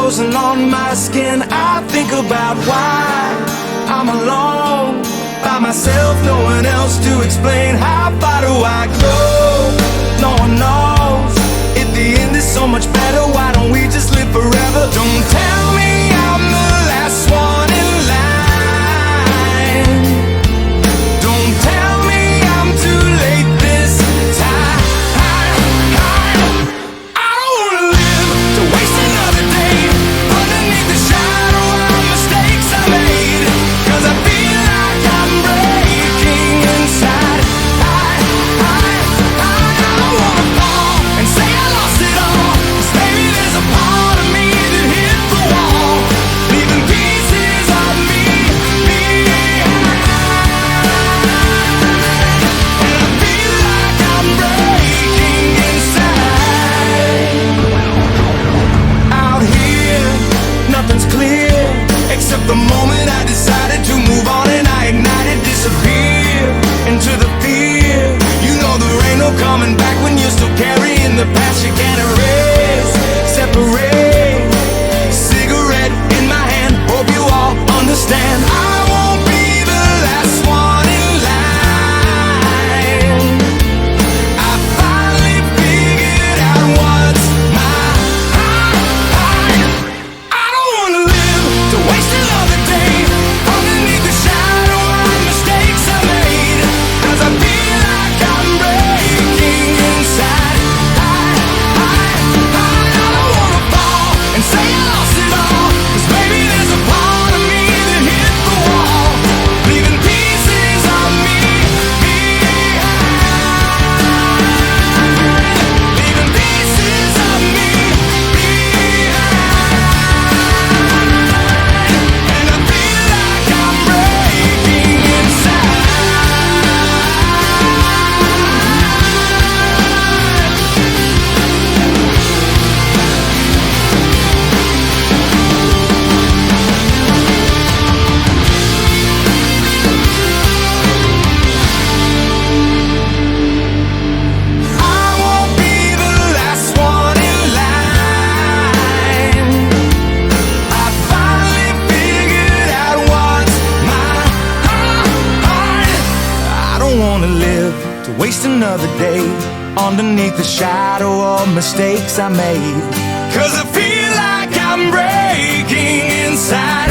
frozen on my skin. I think about why I'm alone by myself, no one else to explain. How far do I go? No one knows. If the end is so much better, why don't we just live forever? Don't tell me I'm the last one in line. Don't tell me I'm too late this time. I don't wanna live to waste another day underneath the shadow of mistakes I made. 'Cause I feel like I'm breaking inside. I don't wanna fall and say I lost it all. 'Cause maybe there's a part of me that hit the wall, leaving pieces of me behind. And I feel like I'm breaking inside. Out here, nothing's clear except the moment I decided to move on, and I ignited, disappear into the fear. You know there ain't no coming back when you're still carrying the past you can't erase. Separate, cigarette in my hand, hope you all understand. I won't be the last one in line. I finally figured out what's mine. I don't wanna live to waste another day underneath the shadow of mistakes I made. 'Cause I feel like I'm breaking inside. I don't wanna fall and say I lost it all. 'Cause maybe there's a part of me that hit the wall, leaving pieces of me behind. Leaving pieces of me behind. And I feel like I'm breaking inside. I won't be the last one in line. I finally figured out what's mine. I don't wanna live to waste another day underneath the shadow of mistakes I made. 'Cause I feel like I'm breaking inside.